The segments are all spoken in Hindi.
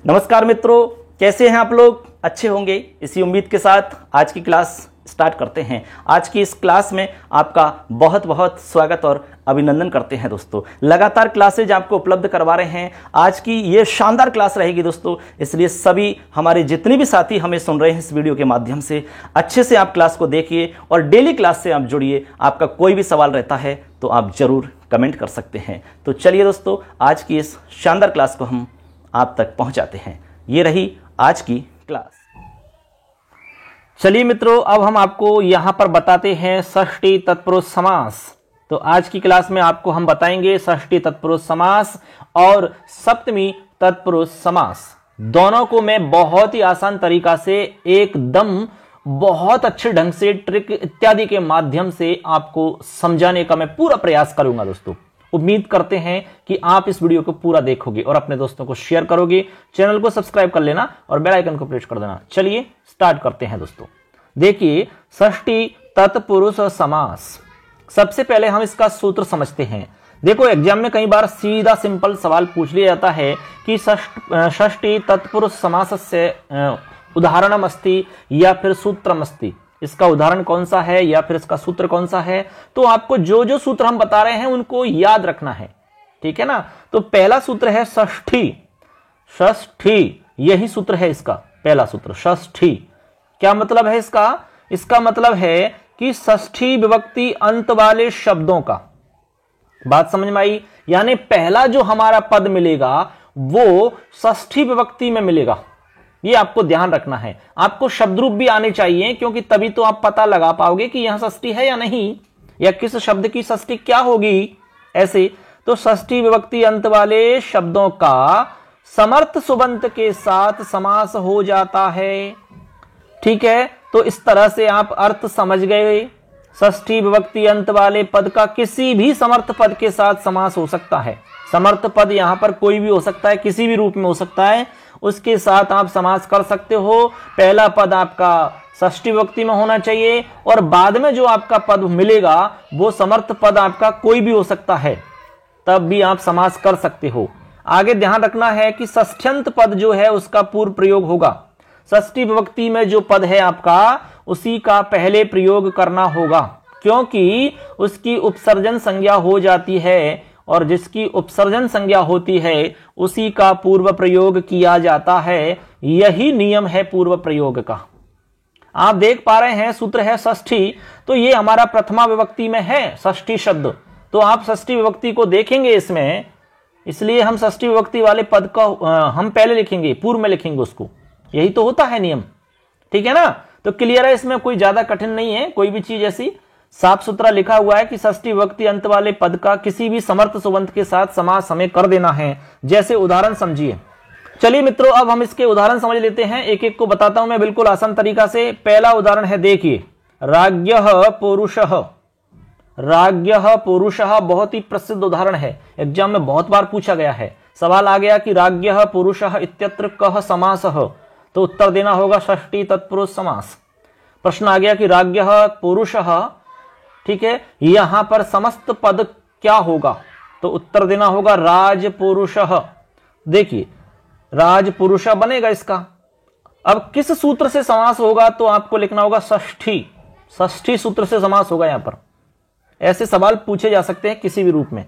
नमस्कार मित्रों, कैसे हैं आप लोग? अच्छे होंगे, इसी उम्मीद के साथ आज की क्लास स्टार्ट करते हैं। आज की इस क्लास में आपका बहुत बहुत स्वागत और अभिनंदन करते हैं दोस्तों। लगातार क्लासेज आपको उपलब्ध करवा रहे हैं। आज की ये शानदार क्लास रहेगी दोस्तों, इसलिए सभी हमारे जितने भी साथी हमें सुन रहे हैं इस वीडियो के माध्यम से अच्छे से आप क्लास को देखिए और डेली क्लास से आप जुड़िए। आपका कोई भी सवाल रहता है तो आप जरूर कमेंट कर सकते हैं। तो चलिए दोस्तों, आज की इस शानदार क्लास को हम आप तक पहुंचाते हैं। ये रही आज की क्लास। चलिए मित्रों, अब हम आपको यहां पर बताते हैं षष्ठी तत्पुरुष समास। तो आज की क्लास में आपको हम बताएंगे षष्ठी तत्पुरुष समास और सप्तमी तत्पुरुष समास। दोनों को मैं बहुत ही आसान तरीका से एकदम बहुत अच्छे ढंग से ट्रिक इत्यादि के माध्यम से आपको समझाने का मैं पूरा प्रयास करूंगा दोस्तों। उम्मीद करते हैं कि आप इस वीडियो को पूरा देखोगे और अपने दोस्तों को शेयर करोगे। चैनल को सब्सक्राइब कर लेना और बेल आइकन को प्रेस कर देना। चलिए स्टार्ट करते हैं दोस्तों। देखिए, षष्ठी तत्पुरुष समास। सबसे पहले हम इसका सूत्र समझते हैं। देखो, एग्जाम में कई बार सीधा सिंपल सवाल पूछ लिया जाता है कि षष्ठी तत्पुरुष समास से उदाहरणम अस्ति या फिर सूत्रम अस्ति। इसका उदाहरण कौन सा है या फिर इसका सूत्र कौन सा है। तो आपको जो जो सूत्र हम बता रहे हैं उनको याद रखना है, ठीक है ना। तो पहला सूत्र है षष्ठी। षष्ठी, यही सूत्र है इसका पहला सूत्र, षष्ठी। क्या मतलब है इसका? इसका मतलब है कि षष्ठी विभक्ति अंत वाले शब्दों का। बात समझ में आई? यानी पहला जो हमारा पद मिलेगा वो षष्ठी विभक्ति में मिलेगा। ये आपको ध्यान रखना है। आपको शब्द रूप भी आने चाहिए, क्योंकि तभी तो आप पता लगा पाओगे कि यहां षष्ठी है या नहीं, या किस शब्द की षष्ठी क्या होगी। ऐसे तो षष्ठी विभक्ति अंत वाले शब्दों का समर्थ सुबंत के साथ समास हो जाता है, ठीक है। तो इस तरह से आप अर्थ समझ गए। षष्ठी विभक्ति अंत वाले पद का किसी भी समर्थ पद के साथ समास हो सकता है। समर्थ पद यहां पर कोई भी हो सकता है, किसी भी रूप में हो सकता है, उसके साथ आप समास कर सकते हो। पहला पद आपका षष्ठी विभक्ति में होना चाहिए और बाद में जो आपका पद मिलेगा वो समर्थ पद आपका कोई भी हो सकता है, तब भी आप समास कर सकते हो। आगे ध्यान रखना है कि षष्ठ्यंत पद जो है उसका पूर्व प्रयोग होगा। षष्ठी विभक्ति में जो पद है आपका उसी का पहले प्रयोग करना होगा, क्योंकि उसकी उपसर्जन संज्ञा हो जाती है और जिसकी उपसर्जन संज्ञा होती है उसी का पूर्व प्रयोग किया जाता है। यही नियम है पूर्व प्रयोग का। आप देख पा रहे हैं सूत्र है षष्ठी, तो ये हमारा प्रथमा विभक्ति में है षष्ठी शब्द। तो आप षष्ठी विभक्ति को देखेंगे इसमें, इसलिए हम षष्ठी विभक्ति वाले पद का हम पहले लिखेंगे, पूर्व में लिखेंगे उसको। यही तो होता है नियम, ठीक है ना। तो क्लियर है, इसमें कोई ज्यादा कठिन नहीं है। कोई भी चीज ऐसी साफ सुथरा लिखा हुआ है कि षष्ठी विभक्ति अंत वाले पद का किसी भी समर्थ सुबंत के साथ समास हमें कर देना है। जैसे उदाहरण समझिए। चलिए मित्रों, अब हम इसके उदाहरण समझ लेते हैं। एक एक को बताता हूं मैं बिल्कुल आसान तरीका से। पहला उदाहरण है, देखिए, राज्ञः पुरुषः। राज्ञः पुरुषः बहुत ही प्रसिद्ध उदाहरण है, एग्जाम में बहुत बार पूछा गया है। सवाल आ गया कि राज्ञः पुरुषः इत्यत्र कः समासः, तो उत्तर देना होगा षष्ठी तत्पुरुष समास। प्रश्न आ गया कि राज्ञः पुरुषः, ठीक है, यहां पर समस्त पद क्या होगा, तो उत्तर देना होगा राजपुरुषः। देखिए, राजपुरुषः बनेगा इसका। अब किस सूत्र से समास होगा, तो आपको लिखना होगा षष्ठी। षष्ठी सूत्र से समास होगा। यहां पर ऐसे सवाल पूछे जा सकते हैं किसी भी रूप में।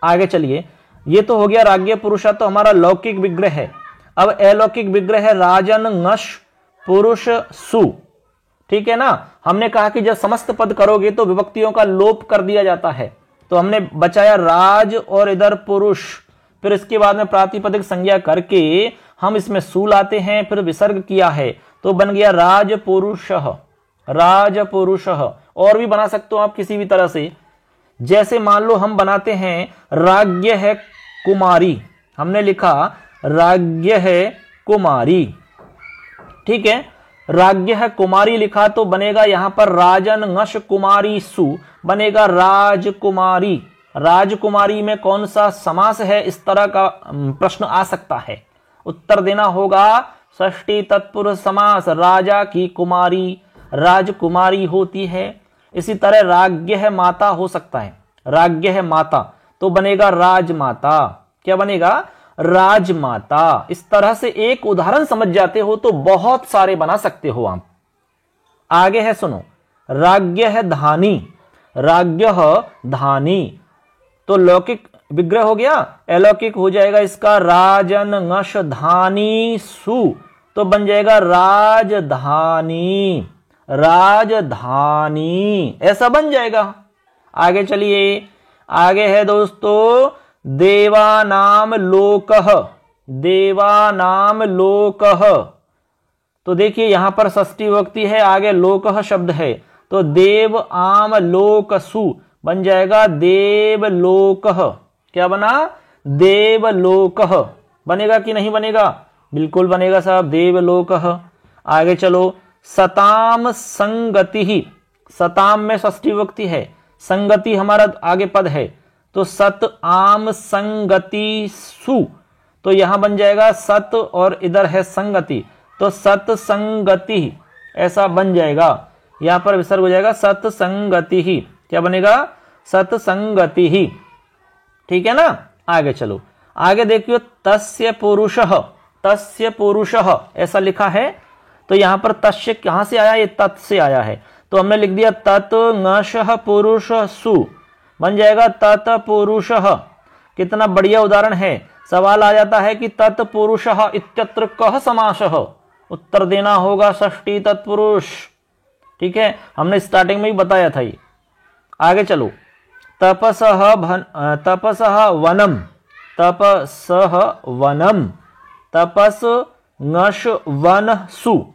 आगे चलिए, ये तो हो गया राज्ञ पुरुषः, तो हमारा लौकिक विग्रह है। अब अलौकिक विग्रह है राजन नश पुरुष सु, ठीक है ना। हमने कहा कि जब समस्त पद करोगे तो विभक्तियों का लोप कर दिया जाता है, तो हमने बचाया राज और इधर पुरुष, फिर इसके बाद में प्रातिपदिक संज्ञा करके हम इसमें सु लाते हैं, फिर विसर्ग किया है, तो बन गया राजपुरुषः। राजपुरुषः और भी बना सकते हो आप किसी भी तरह से। जैसे मान लो हम बनाते हैं राज्ञ है कुमारी, हमने लिखा राज्ञ है कुमारी, ठीक है। राज्ञ है कुमारी लिखा तो बनेगा यहां पर राजन नश कुमारी सु, बनेगा राजकुमारी। राजकुमारी में कौन सा समास है, इस तरह का प्रश्न आ सकता है। उत्तर देना होगा षष्ठी तत्पुरुष समास। राजा की कुमारी राजकुमारी होती है। इसी तरह राज्ञ है माता हो सकता है, राज्ञ है माता, तो बनेगा राजमाता। क्या बनेगा? राजमाता। इस तरह से एक उदाहरण समझ जाते हो तो बहुत सारे बना सकते हो आप। आगे है सुनो, राज्ञः धानी, राज्ञः धानी, तो लौकिक विग्रह हो गया, अलौकिक हो जाएगा इसका राजन ngश धानी सु, तो बन जाएगा राजधानी, राजधानी, ऐसा बन जाएगा। आगे चलिए, आगे है दोस्तों देवानाम लोकः, देवानाम लोकः, तो देखिए यहां पर षष्ठी विभक्ति है, आगे लोकः शब्द है, तो देव आम लोकसु बन जाएगा देवलोकः। क्या बना? देवलोकः। बनेगा कि नहीं बनेगा? बिल्कुल बनेगा साहब, देवलोकः। आगे चलो, सताम संगति, सताम में षष्ठी विभक्ति है, संगति हमारा आगे पद है, तो सत आम संगति सु, तो यहां बन जाएगा सत और इधर है संगति, तो सत्संगति ऐसा बन जाएगा। यहां पर विसर्ग हो जाएगा सत्संगति ही। क्या बनेगा? सत्संगति ही। ठीक है ना। आगे चलो, आगे देखियो तस्य पुरुषः, तस्य पुरुषः ऐसा लिखा है, तो यहां पर तस्य कहां से आया? ये तत् से आया है, तो हमने लिख दिया तत् ngशः पुरुष सु, बन जाएगा तत् पुरुषः। कितना बढ़िया उदाहरण है। सवाल आ जाता है कि तत्पुरुषः इत्यत्र कः समासः, उत्तर देना होगा षष्ठी तत्पुरुष। ठीक है, हमने स्टार्टिंग में ही बताया था ये। आगे चलो, तपसः वनम, तपसः वनम, तपस ngश वन सु,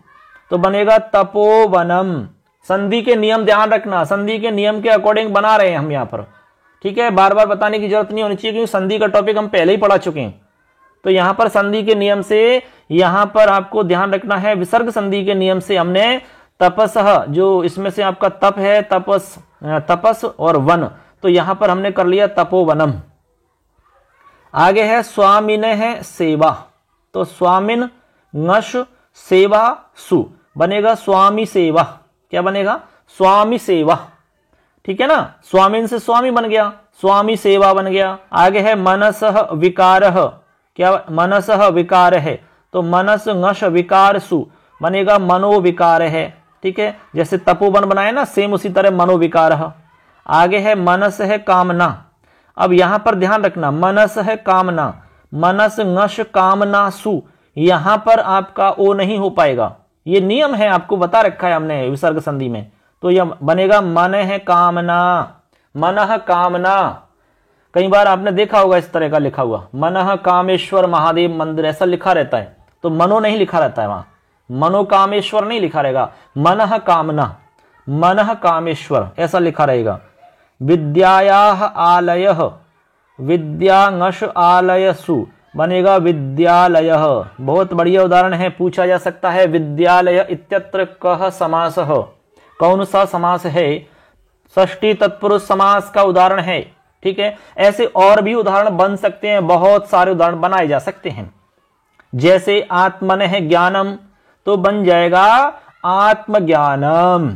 तो बनेगा तपोवनम। संधि के नियम ध्यान रखना, संधि के नियम के अकॉर्डिंग बना रहे हैं हम यहाँ पर। ठीक है, बार बार बताने की जरूरत नहीं होनी चाहिए, क्योंकि संधि का टॉपिक हम पहले ही पढ़ा चुके हैं। तो यहां पर संधि के नियम से यहां पर आपको ध्यान रखना है, विसर्ग संधि के नियम से हमने तपसः, जो इसमें से आपका तप है, तपस, तपस और वन, तो यहां पर हमने कर लिया तपोवनम। आगे है स्वामिनः सेवा, तो स्वामिन ngश सेवा सु, बनेगा स्वामी सेवा। क्या बनेगा? स्वामी सेवा। ठीक है ना, स्वामिन से स्वामी बन गया, स्वामी सेवा बन गया। आगे है मनसः विकारः, क्या? मनसः विकार है, तो मनस ngश विकार सु, बनेगा मनोविकार है। ठीक है, जैसे तपोवन बनाए ना, सेम उसी तरह मनोविकार। आगे है मनस है कामना। अब यहां पर ध्यान रखना, मनस है कामना, मनस ngश कामना सु, यहां पर आपका ओ नहीं हो पाएगा, ये नियम है, आपको बता रखा है हमने विसर्ग संधि में, तो यह बनेगा मन है कामना, मनः कामना। कई बार आपने देखा होगा इस तरह का लिखा हुआ, मनः कामेश्वर महादेव मंदिर ऐसा लिखा रहता है, तो मनो नहीं लिखा रहता है वहां, मनो कामेश्वर नहीं लिखा रहेगा, मनः कामना, मनः कामेश्वर ऐसा लिखा रहेगा। विद्यायाः आलयः, विद्या ngश आलयसु, बनेगा विद्यालयः। बहुत बढ़िया उदाहरण है, पूछा जा सकता है विद्यालय इत्यत्र कः समासः, कौन सा समास है? षष्ठी तत्पुरुष समास का उदाहरण है। ठीक है, ऐसे और भी उदाहरण बन सकते हैं, बहुत सारे उदाहरण बनाए जा सकते हैं। जैसे आत्मनः ज्ञानम, तो बन जाएगा आत्मज्ञानम,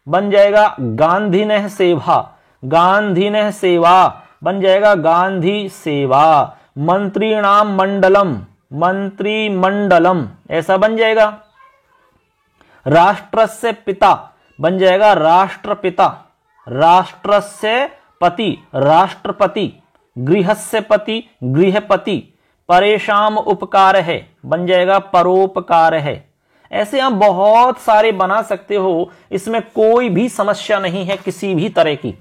बन जाएगा गांधीनः सेवा, गांधीनः सेवा बन जाएगा गांधी सेवा। मंत्रीणाम मंडलम, मंत्रिमंडलम ऐसा बन जाएगा। राष्ट्रस्य पिता बन जाएगा राष्ट्रपिता, राष्ट्रस्य पति राष्ट्रपति, गृहस्य पति गृहपति, परेशान उपकार है बन जाएगा परोपकार है। ऐसे आप बहुत सारे बना सकते हो, इसमें कोई भी समस्या नहीं है किसी भी तरह की,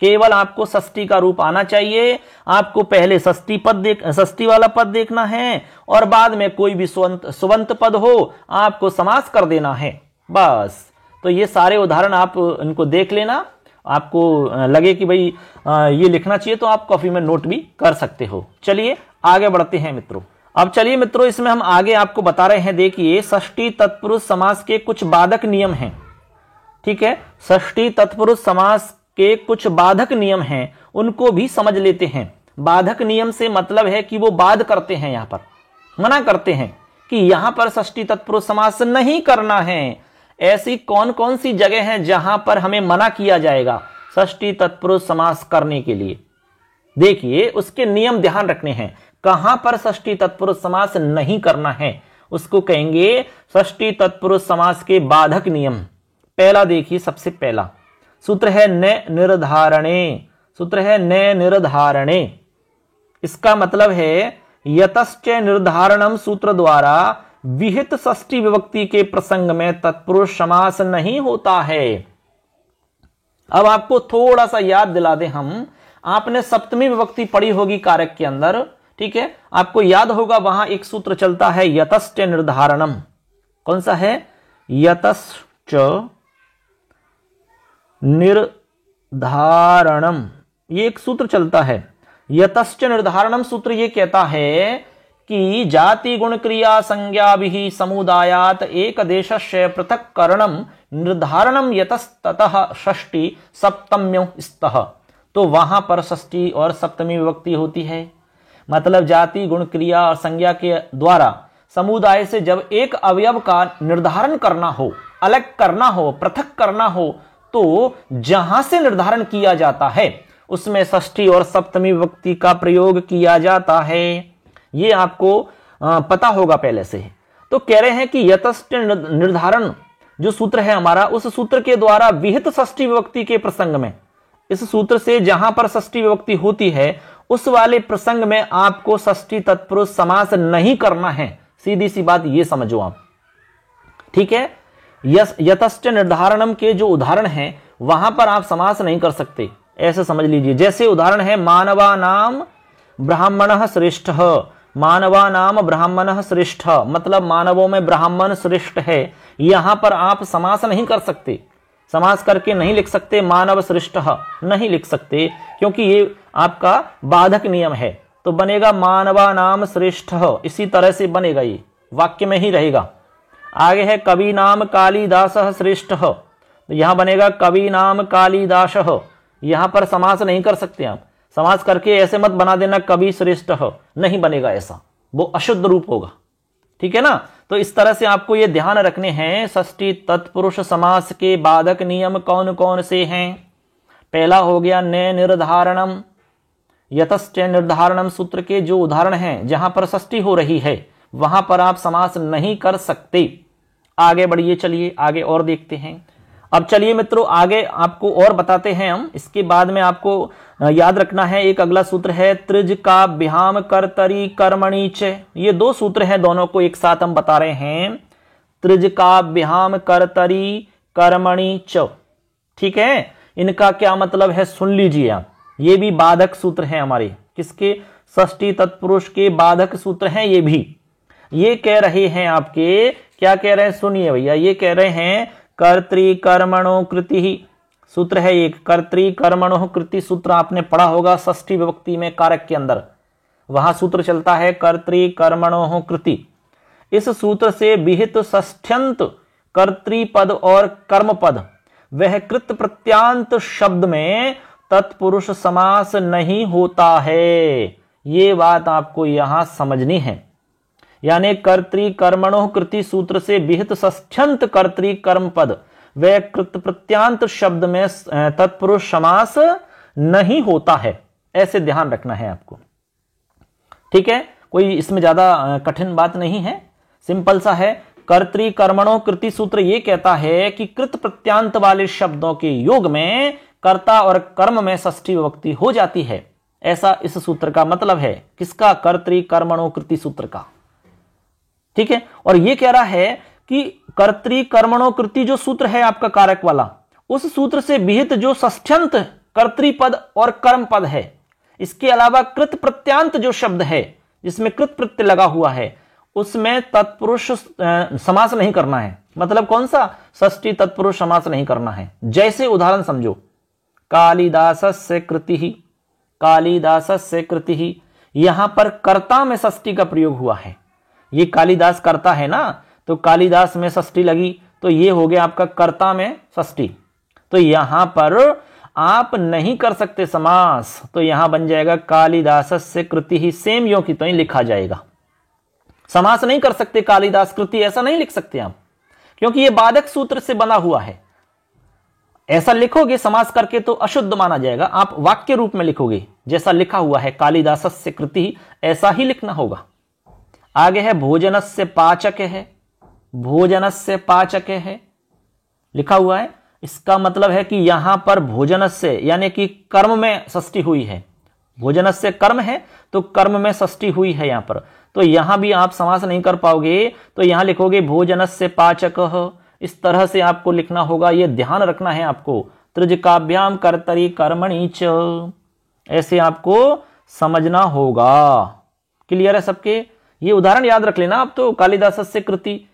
केवल आपको षष्ठी का रूप आना चाहिए। आपको पहले षष्ठी वाला पद देखना है और बाद में कोई भी सुबंत पद हो आपको समास कर देना है, बस। तो ये सारे उदाहरण आप इनको देख लेना, आपको लगे कि भाई ये लिखना चाहिए तो आप कॉपी में नोट भी कर सकते हो। चलिए आगे बढ़ते हैं मित्रों। अब चलिए मित्रों, इसमें हम आगे आपको बता रहे हैं, देखिए षष्ठी तत्पुरुष समास के कुछ बाधक नियम हैं। ठीक है, षष्ठी तत्पुरुष समास के कुछ बाधक नियम हैं, उनको भी समझ लेते हैं। बाधक नियम से मतलब है कि वो बाध करते हैं, यहां पर मना करते हैं कि यहां पर षष्ठी तत्पुरुष समास नहीं करना है। ऐसी कौन कौन सी जगह हैं जहां पर हमें मना किया जाएगा षष्ठी तत्पुरुष समास करने के लिए? देखिए उसके नियम ध्यान रखने हैं। कहां पर षष्ठी तत्पुरुष समास नहीं करना है उसको कहेंगे षष्ठी तत्पुरुष समास के बाधक नियम। पहला देखिए, सबसे पहला सूत्र है न निर्धारणे। सूत्र है न निर्धारणे। इसका मतलब है यतश्च निर्धारणम सूत्र द्वारा विहित षष्ठी विभक्ति के प्रसंग में तत्पुरुष समास नहीं होता है। अब आपको थोड़ा सा याद दिला दें हम, आपने सप्तमी विभक्ति पढ़ी होगी कारक के अंदर, ठीक है, आपको याद होगा वहां एक सूत्र चलता है यतश्च निर्धारणम। कौन सा है? यतश्च निर्धारणम, ये एक सूत्र चलता है। यतश्च निर्धारणम सूत्र ये कहता है कि जाति गुण क्रिया संज्ञा भी समुदायात एक देशस्य पृथक करणम निर्धारणम यतस्ततः षष्ठी सप्तम्यों स्तः। तो वहां पर षष्ठी और सप्तमी विभक्ति होती है। मतलब जाति गुण क्रिया और संज्ञा के द्वारा समुदाय से जब एक अवयव का निर्धारण करना हो, अलग करना हो, पृथक करना हो, तो जहां से निर्धारण किया जाता है उसमें षष्ठी और सप्तमी विभक्ति का प्रयोग किया जाता है। ये आपको पता होगा पहले से। तो कह रहे हैं कि यतश्च निर्धारण जो सूत्र है हमारा, उस सूत्र के द्वारा विहित षष्ठी विभक्ति के प्रसंग में, इस सूत्र से जहां पर षष्ठी विभक्ति होती है उस वाले प्रसंग में आपको षष्ठी तत्पुरुष समास नहीं करना है। सीधी सी बात ये समझो आप, ठीक है। यतश्च निर्धारणम के जो उदाहरण हैं वहां पर आप समास नहीं कर सकते, ऐसे समझ लीजिए। जैसे उदाहरण है मानवा नाम ब्राह्मणः श्रेष्ठः। मानवा नाम ब्राह्मणः श्रेष्ठ, मतलब मानवों में ब्राह्मण श्रेष्ठ है। यहां पर आप समास नहीं कर सकते, समास करके नहीं लिख सकते मानव श्रेष्ठः, नहीं लिख सकते, क्योंकि ये आपका बाधक नियम है। तो बनेगा मानवा नाम श्रेष्ठः, इसी तरह से बनेगा, ये वाक्य में ही रहेगा। आगे है कवि नाम कालिदासः श्रेष्ठः, तो यहां बनेगा कवि नाम कालिदासः। यहां पर समास नहीं कर सकते आप, समास करके ऐसे मत बना देना कवि श्रेष्ठः, नहीं बनेगा ऐसा, वो अशुद्ध रूप होगा, ठीक है ना। तो इस तरह से आपको ये ध्यान रखने हैं षष्ठी तत्पुरुष समास के बाधक नियम कौन कौन से हैं। पहला हो गया न निर्धारणम। यतश्च निर्धारणम सूत्र के जो उदाहरण हैं जहां पर षष्ठी हो रही है वहां पर आप समास नहीं कर सकते। आगे बढ़िए, चलिए आगे और देखते हैं। अब चलिए मित्रों आगे आपको और बताते हैं हम। इसके बाद में आपको याद रखना है एक अगला सूत्र है त्रिज काभ्याम कर्तरी कर्मणि च। ये दो सूत्र हैं, दोनों को एक साथ हम बता रहे हैं। त्रिज काभ्याम कर्तरी कर्मणि च, ठीक है। इनका क्या मतलब है सुन लीजिए आप। ये भी बाधक सूत्र हैं हमारे, किसके? षष्ठी तत्पुरुष के बाधक सूत्र हैं ये भी। ये कह रहे हैं आपके, क्या कह रहे हैं सुनिए भैया, ये कह रहे हैं कर्तृ कर्मणो कृति सूत्र है एक। कर्तृ कर्मणो कृति सूत्र आपने पढ़ा होगा षष्ठी विभक्ति में कारक के अंदर, वहां सूत्र चलता है कर्तृ कर्मणो कृति। इस सूत्र से विहित षष्ठ्यंत कर्तृपद और कर्मपद वह कृत प्रत्यांत शब्द में तत्पुरुष समास नहीं होता है। ये बात आपको यहां समझनी है। यानी कर्तृ कर्मणो कृति सूत्र से विहित षष्ठ्यंत कर्तृ कर्म पद व कृत प्रत्यांत शब्द में तत्पुरुष समास नहीं होता है, ऐसे ध्यान रखना है आपको, ठीक है। कोई इसमें ज्यादा कठिन बात नहीं है, सिंपल सा है। कर्तृ कर्मणो कृति सूत्र ये कहता है कि कृत प्रत्यांत वाले शब्दों के योग में कर्ता और कर्म में षष्ठी विभक्ति हो जाती है, ऐसा इस सूत्र का मतलब है। किसका? कर्तृ कर्मणो कृति सूत्र का, ठीक है। और ये कह रहा है कि कर्तृ कर्मणो कृति जो सूत्र है आपका कारक वाला, उस सूत्र से विहित जो षष्ठ्यंत कर्तृपद और कर्म पद है, इसके अलावा कृत प्रत्यांत जो शब्द है जिसमें कृत प्रत्यय लगा हुआ है, उसमें तत्पुरुष समास नहीं करना है। मतलब कौन सा? षष्ठी तत्पुरुष समास नहीं करना है। जैसे उदाहरण समझो, कालिदासस्य कृतिः, कालिदासस्य कृतिः, यहां पर कर्ता में षष्ठी का प्रयोग हुआ है। ये कालिदास कर्ता है ना, तो कालिदास में षष्ठी लगी, तो ये हो गया आपका कर्ता में षष्ठी। तो यहां पर आप नहीं कर सकते समास, तो यहां बन जाएगा कालिदासस्य कृतिः, सेम यो की तो ही लिखा जाएगा। समास नहीं कर सकते कालिदास कृति, ऐसा नहीं लिख सकते आप, क्योंकि यह बाधक सूत्र से बना हुआ है। ऐसा लिखोगे समास करके तो अशुद्ध माना जाएगा। आप वाक्य रूप में लिखोगे, जैसा लिखा हुआ है कालिदासस्य कृति, ऐसा ही लिखना होगा। आगे है भोजनस्य पाचक है, भोजनस्य पाचक है लिखा हुआ है। इसका मतलब है कि यहां पर भोजनस्य यानी कि कर्म में षष्ठी हुई है। भोजनस्य कर्म है तो कर्म में षष्ठी हुई है यहां पर। तो यहां भी आप समास नहीं कर पाओगे, तो यहां लिखोगे भोजनस्य पाचकः, इस तरह से आपको लिखना होगा। यह ध्यान रखना है आपको। त्रिजकाभ्याम कर्तरि कर्मणि च, ऐसे आपको समझना होगा। क्लियर है सबके? ये उदाहरण याद रख लेना आप तो, कालिदासस्य कृति।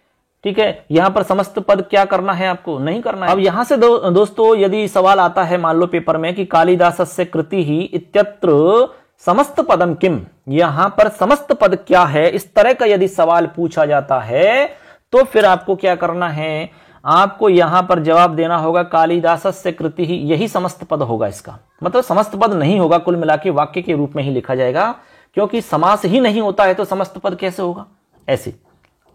ठीक है, यहां पर समस्त पद क्या करना है आपको, नहीं करना है। अब यहां से दोस्तों यदि सवाल आता है मान लो पेपर में कि कालिदासस्य कृति ही इत्यत्र समस्त पदम किम, यहां पर समस्त पद क्या है, इस तरह का यदि सवाल पूछा जाता है तो फिर आपको क्या करना है, आपको यहां पर जवाब देना होगा कालिदासस्य कृति ही, यही समस्त पद होगा। इसका मतलब समस्त पद नहीं होगा, कुल मिला के वाक्य के रूप में ही लिखा जाएगा, क्योंकि समास ही नहीं होता है तो समस्त पद कैसे होगा। ऐसे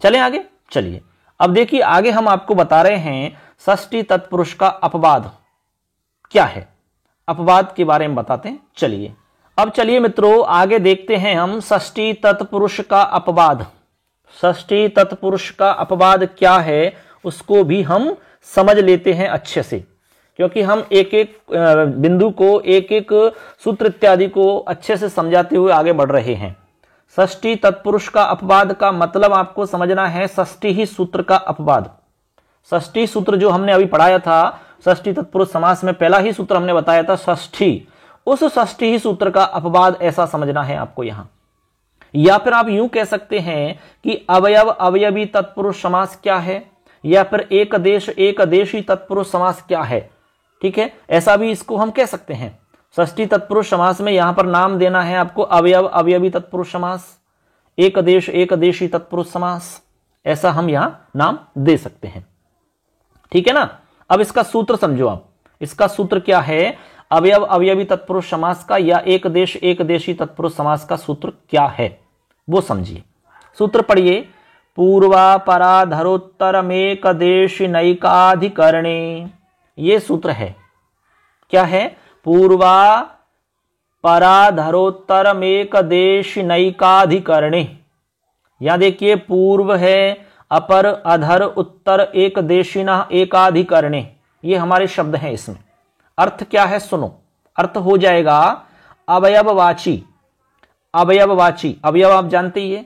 चलें आगे। चलिए अब देखिए आगे हम आपको बता रहे हैं षष्ठी तत्पुरुष का अपवाद क्या है, अपवाद के बारे में बताते हैं। चलिए अब चलिए मित्रों आगे देखते हैं हम षष्ठी तत्पुरुष का अपवाद। षष्ठी तत्पुरुष का अपवाद क्या है उसको भी हम समझ लेते हैं अच्छे से, क्योंकि हम एक एक बिंदु को, एक एक सूत्र इत्यादि को अच्छे से समझाते हुए आगे बढ़ रहे हैं। षष्ठी तत्पुरुष का अपवाद का मतलब आपको समझना है षष्ठी ही सूत्र का अपवाद। षष्ठी सूत्र जो हमने अभी पढ़ाया था, षष्ठी तत्पुरुष समास में पहला ही सूत्र हमने बताया था षष्ठी, उस षष्ठी ही सूत्र का अपवाद ऐसा समझना है आपको यहां। या फिर आप यूं कह सकते हैं कि अवयव अवयवी तत्पुरुष समास क्या है, या फिर एक देश एक देशी तत्पुरुष समास क्या है। ठीक है, ऐसा भी इसको हम कह सकते हैं। षष्ठी तत्पुरुष समास में यहां पर नाम देना है आपको अवयव अवयवी तत्पुरुष समास, एक देश एक देशी तत्पुरुष समास, ऐसा हम यहां नाम दे सकते हैं। ठीक है ना। अब इसका सूत्र समझो आप, इसका सूत्र क्या है, अवयव अवयवी तत्पुरुष समास का या एक देश एक देशी तत्पुरुष समास का सूत्र क्या है वो समझिए। सूत्र पढ़िए, पूर्वापराधरोत्तरमेक देश नैकाधिकरणे, ये सूत्र है। क्या है, पूर्वापराधरोत्तरमेक देश नैकाधिकरणे। यहां देखिए पूर्व है, अपर अधर उत्तर एक देशिना एकाधिकरणे, ये हमारे शब्द हैं। इसमें अर्थ क्या है सुनो, अर्थ हो जाएगा अवयववाची। अवयववाची, अवयव आप जानते ही है,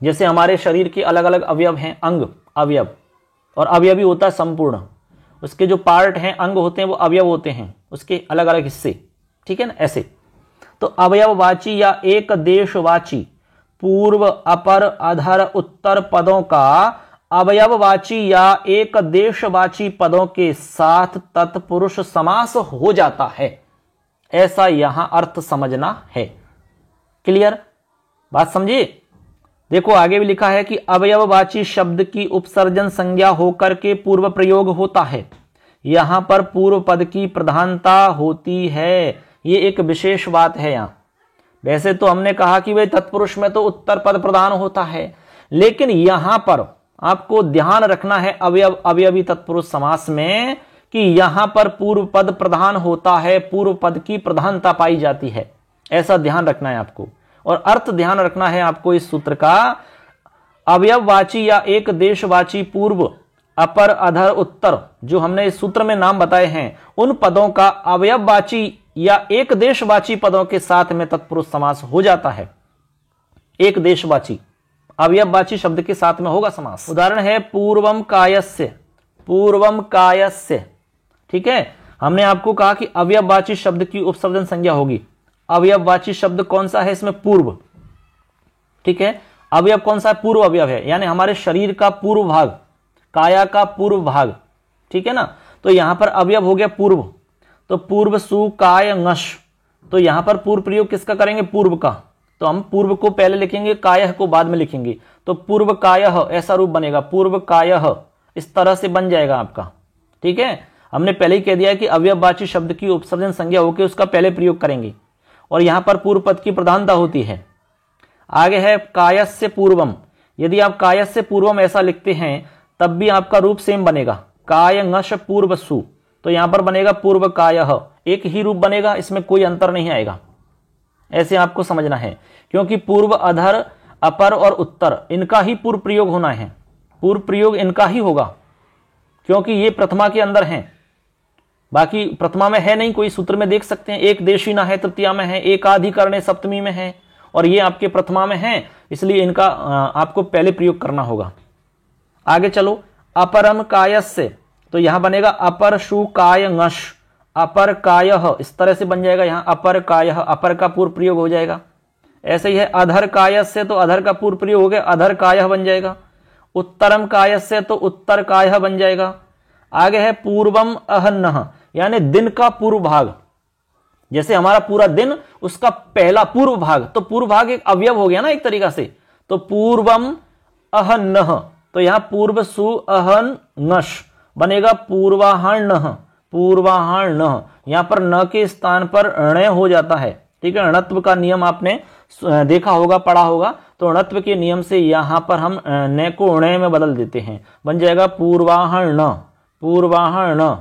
जैसे हमारे शरीर के अलग अलग अवयव हैं, अंग अवयव, और अवयवी होता है संपूर्ण, उसके जो पार्ट हैं अंग होते हैं वो अवयव होते हैं, उसके अलग अलग हिस्से। ठीक है ना, ऐसे। तो अवयववाची या एक देशवाची पूर्व अपर अधर उत्तर पदों का अवयववाची या एक देशवाची पदों के साथ तत्पुरुष समास हो जाता है, ऐसा यहां अर्थ समझना है। क्लियर, बात समझिए। देखो आगे भी लिखा है कि अवयववाची शब्द की उपसर्जन संज्ञा होकर के पूर्व प्रयोग होता है, यहां पर पूर्व पद की प्रधानता होती है। ये एक विशेष बात है यहां। वैसे तो हमने कहा कि भाई तत्पुरुष में तो उत्तर पद प्रधान होता है, लेकिन यहां पर आपको ध्यान रखना है अवयव अवयवी तत्पुरुष समास में कि यहां पर पूर्व पद प्रधान होता है, पूर्व पद की प्रधानता पाई जाती है, ऐसा ध्यान रखना है आपको। और अर्थ ध्यान रखना है आपको इस सूत्र का, अवयववाची या एक देशवाची पूर्व अपर अधर उत्तर जो हमने इस सूत्र में नाम बताए हैं, उन पदों का अवयववाची या एक देशवाची पदों के साथ में तत्पुरुष समास हो जाता है। एक देशवाची अवयववाची शब्द के साथ में होगा समास। उदाहरण है पूर्वम कायस्य, पूर्वम कायस्य। ठीक है, हमने आपको कहा कि अवयववाची शब्द की उपसर्जन संज्ञा होगी। अवयववाची शब्द कौन सा है इसमें, पूर्व। ठीक है, अवयव कौन सा है, पूर्व अवयव है, यानी हमारे शरीर का पूर्व भाग, काया का पूर्व भाग। ठीक है ना, तो यहां पर अवयव हो गया पूर्व, तो पूर्व सु काय ngश, तो यहां पर पूर्व प्रयोग किसका करेंगे, पूर्व का। तो हम पूर्व को पहले लिखेंगे, कायः को बाद में लिखेंगे, तो पूर्व कायः ऐसा रूप बनेगा, पूर्व कायः, इस तरह से बन जाएगा आपका। ठीक है, हमने पहले ही कह दिया कि अवयववाची शब्द की उपसर्जन संज्ञा होकर उसका पहले प्रयोग करेंगे, और यहां पर पूर्व पद की प्रधानता होती है। आगे है कायस्य पूर्वम, यदि आप कायस्य पूर्वम ऐसा लिखते हैं तब भी आपका रूप सेम बनेगा, काय ngश पूर्व सु, तो यहां पर बनेगा पूर्व कायः, एक ही रूप बनेगा, इसमें कोई अंतर नहीं आएगा। ऐसे आपको समझना है, क्योंकि पूर्व, अधर, अपर और उत्तर इनका ही पूर्व प्रयोग होना है, पूर्व प्रयोग इनका ही होगा, क्योंकि ये प्रथमा के अंदर हैं। बाकी प्रथमा में है नहीं, कोई सूत्र में देख सकते हैं, एक देशी ना है तृतीया में है, एक आधिकरण सप्तमी में है, और ये आपके प्रथमा में है, इसलिए इनका आपको पहले प्रयोग करना होगा। आगे चलो, अपरम कायस्य, तो यहां बनेगा अपर शु काय ngश, अपर कायः, इस तरह से बन जाएगा यहां अपर कायः, अपर का पूर्व प्रयोग हो जाएगा। ऐसे ही है अधर कायस्य, तो अधर का पूर्व प्रयोग हो गया, अधर कायः बन जाएगा। उत्तरम कायस्य, तो उत्तर कायः बन जाएगा। आगे है पूर्वम अहन्नः, यानी दिन का पूर्व भाग, जैसे हमारा पूरा दिन उसका पहला पूर्व भाग, तो पूर्व भाग एक अवयव हो गया ना एक तरीका से, तो पूर्वम अहन्नः, तो यहां पूर्व सु अहन ngश बनेगा पूर्वाहण्णः, पूर्वाहण्णः, यहां पर न के स्थान पर ण हो जाता है, ठीक है। णत्व का नियम आपने देखा होगा, पढ़ा होगा, तो णत्व के नियम से यहां पर हम न को ण में बदल देते हैं, बन जाएगा पूर्वाहण्ण, पूर्वाहण्ण,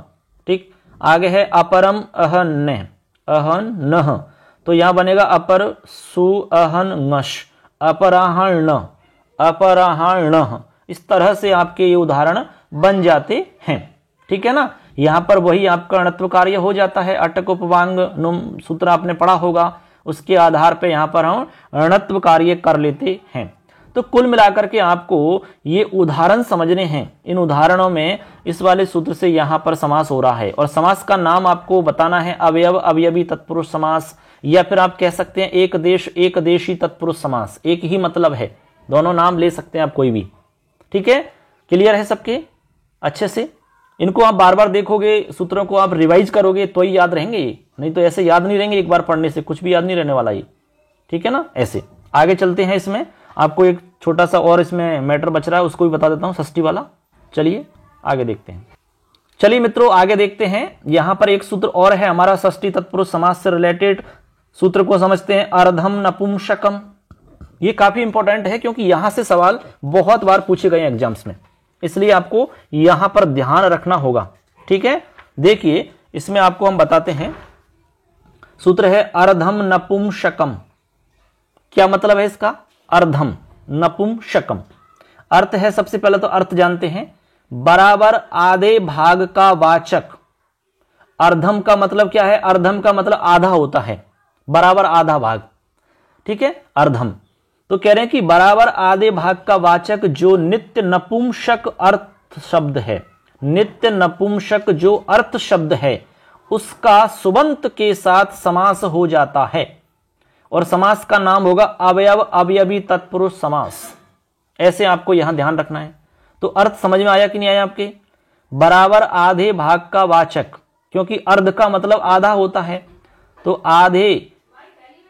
ठीक। आगे है अपरम अहन्य, अहन्नः, तो यहां बनेगा अपर सु अहन ngश, अपराहण्ण, अपराहण्णः। इस तरह से आपके ये उदाहरण बन जाते हैं, ठीक है ना। यहां पर वही आपका णत्व कार्य हो जाता है, अटक उपवांग नुम सूत्र आपने पढ़ा होगा, उसके आधार पे यहां पर हम णत्व कार्य कर लेते हैं। तो कुल मिलाकर के आपको ये उदाहरण समझने हैं, इन उदाहरणों में इस वाले सूत्र से यहां पर समास हो रहा है, और समास का नाम आपको बताना है अवयव अवयवी तत्पुरुष समास, या फिर आप कह सकते हैं एक देश एक देशी तत्पुरुष समास, एक ही मतलब है, दोनों नाम ले सकते हैं आप कोई भी, ठीक है। क्लियर है सबके अच्छे से? इनको आप बार बार देखोगे, सूत्रों को आप रिवाइज करोगे तो ही याद रहेंगे ये, नहीं तो ऐसे याद नहीं रहेंगे, एक बार पढ़ने से कुछ भी याद नहीं रहने वाला ये, ठीक है ना। ऐसे आगे चलते हैं, इसमें आपको एक छोटा सा और इसमें मैटर बच रहा है, उसको भी बता देता हूं, षष्ठी वाला। चलिए आगे देखते हैं। चलिए मित्रों आगे देखते हैं, यहां पर एक सूत्र और है हमारा षष्ठी तत्पुरुष समास से रिलेटेड, सूत्र को समझते हैं, अर्धम नपुंसकम। ये काफी इंपॉर्टेंट है, क्योंकि यहां से सवाल बहुत बार पूछे गए एग्जाम्स में, इसलिए आपको यहां पर ध्यान रखना होगा, ठीक है। देखिए इसमें आपको हम बताते हैं, सूत्र है अर्धम नपुंसकम। क्या मतलब है इसका? अर्धम नपुंसकम, अर्थ है, सबसे पहले तो अर्थ जानते हैं, बराबर आधे भाग का वाचक। अर्धम का मतलब क्या है? अर्धम का मतलब आधा होता है, बराबर आधा भाग, ठीक है, अर्धम। तो कह रहे हैं कि बराबर आधे भाग का वाचक जो नित्य नपुंसक अर्थ शब्द है, नित्य नपुंसक जो अर्थ शब्द है, उसका सुबंत के साथ समास हो जाता है, और समास का नाम होगा अवयव अवयवी तत्पुरुष समास। ऐसे आपको यहां ध्यान रखना है। तो अर्थ समझ में आया कि नहीं आया आपके? बराबर आधे भाग का वाचक, क्योंकि अर्ध का मतलब आधा होता है, तो आधे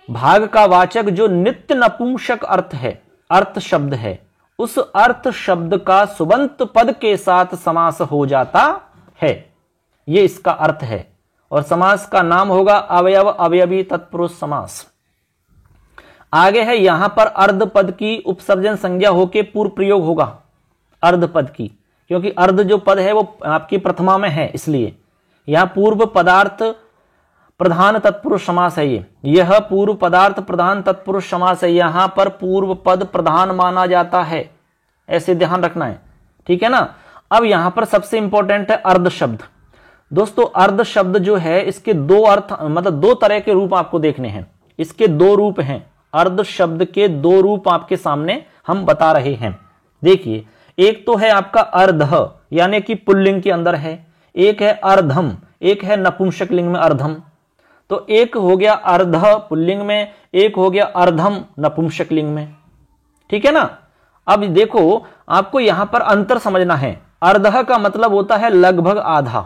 भाग का वाचक जो नित्य नपुंसक अर्थ है, अर्थ शब्द है, उस अर्थ शब्द का सुबंत पद के साथ समास हो जाता है, ये इसका अर्थ है, और समास का नाम होगा अवयव अवयवी तत्पुरुष समास। आगे है यहां पर अर्ध पद की उपसर्जन संज्ञा होके पूर्व प्रयोग होगा, अर्ध पद की, क्योंकि अर्ध जो पद है वो आपकी प्रथमा में है, इसलिए यहां पूर्व पदार्थ प्रधान तत्पुरुष समास है। यह पूर्व पदार्थ प्रधान तत्पुरुष समास है, यहां पर पूर्व पद प्रधान माना जाता है, ऐसे ध्यान रखना है, ठीक है ना। अब यहां पर सबसे इंपॉर्टेंट है अर्ध शब्द। दोस्तों अर्ध शब्द जो है इसके दो अर्थ, मतलब दो तरह के रूप आपको देखने हैं, इसके दो रूप हैं, अर्ध शब्द के दो रूप आपके सामने हम बता रहे हैं। देखिए एक तो है आपका अर्ध, यानी कि पुल्लिंग के अंदर है, एक है अर्धम, एक है नपुंसक लिंग में अर्धम। तो एक हो गया अर्ध पुल्लिंग में, एक हो गया अर्धम नपुंसक लिंग में, ठीक है ना। अब देखो आपको यहां पर अंतर समझना है, अर्ध का मतलब होता है लगभग आधा,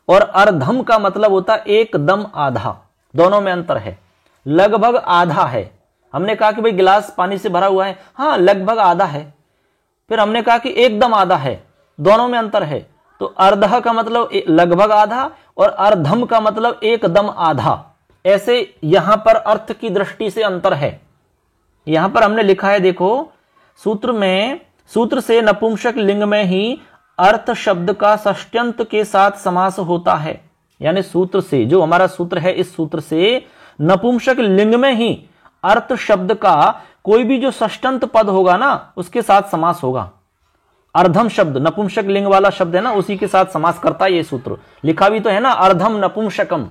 और अर्धम का मतलब होता है एकदम आधा, दोनों में अंतर है। लगभग आधा है, हमने कहा कि भाई गिलास पानी से भरा हुआ है, हाँ लगभग आधा है, फिर हमने कहा कि एकदम आधा है, दोनों में अंतर है। तो अर्ध का मतलब लगभग आधा, और अर्धम का मतलब एकदम आधा, ऐसे यहां पर अर्थ की दृष्टि से अंतर है। यहां पर हमने लिखा है, देखो सूत्र में, सूत्र से नपुंसक लिंग में ही अर्थ शब्द का षष्ट्यंत के साथ समास होता है, यानी सूत्र से, जो हमारा सूत्र है, इस सूत्र से नपुंसक लिंग में ही अर्थ शब्द का कोई भी जो षष्टंत पद होगा ना उसके साथ समास होगा। अर्धम शब्द नपुंसक लिंग वाला शब्द है ना, उसी के साथ समास करता है ये सूत्र। लिखा भी तो है ना अर्धम नपुंसकम।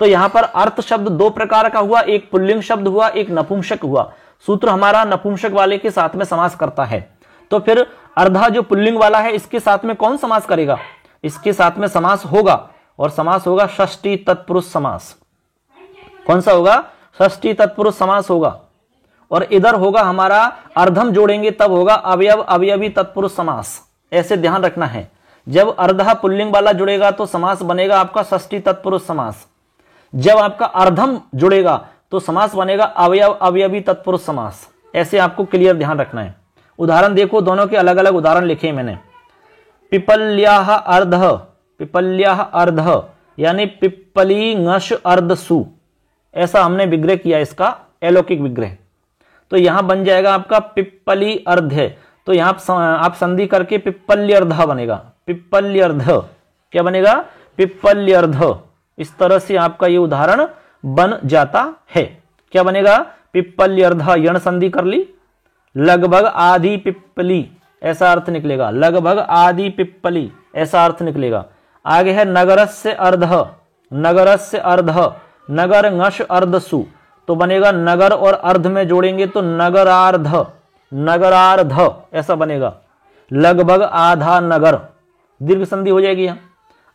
तो यहां पर अर्थ शब्द दो प्रकार का हुआ, एक पुल्लिंग शब्द हुआ, एक नपुंसक हुआ। सूत्र हमारा नपुंसक वाले के साथ में समास करता है। तो फिर अर्धा जो पुल्लिंग वाला है इसके साथ में कौन समास करेगा? इसके साथ में समास होगा, और समास होगा षष्ठी तत्पुरुष समास। कौन सा होगा? षष्ठी तत्पुरुष समास होगा। और इधर होगा हमारा अर्धम जोड़ेंगे तब होगा अवयव अवयवी तत्पुरुष समास। ऐसे ध्यान रखना है, जब अर्धा पुल्लिंग वाला जुड़ेगा तो समास बनेगा आपका षष्ठी तत्पुरुष समास। जब आपका अर्धम जुड़ेगा तो समास बनेगा अवयव अवयवी तत्पुरुष समास। ऐसे आपको क्लियर ध्यान रखना है। उदाहरण देखो, दोनों के अलग अलग उदाहरण लिखे मैंने। पिपल्याह अर्ध, पिपल्याह अर्ध यानी पिप्पली ngश अर्धसु, ऐसा हमने विग्रह किया इसका अलौकिक विग्रह। तो यहां बन जाएगा आपका पिप्पली अर्ध, तो यहां आप संधि करके पिप्पल्यर्ध बनेगा। पिप्पल्यर्ध क्या बनेगा? पिप्पल्यर्ध। इस तरह से आपका ये उदाहरण बन जाता है। क्या बनेगा? पिप्पल्यर्ध, यण संधि कर ली, लगभग आधी पिप्पली ऐसा अर्थ निकलेगा। लगभग आधी पिप्पली ऐसा अर्थ निकलेगा। आगे है नगरस्य अर्ध, नगरस्य अर्ध, नगर ngश अर्धसु, तो बनेगा नगर और अर्ध में जोड़ेंगे तो नगरार्ध, नगरार्ध ऐसा बनेगा। लगभग आधा नगर, दीर्घ संधि हो जाएगी यहां।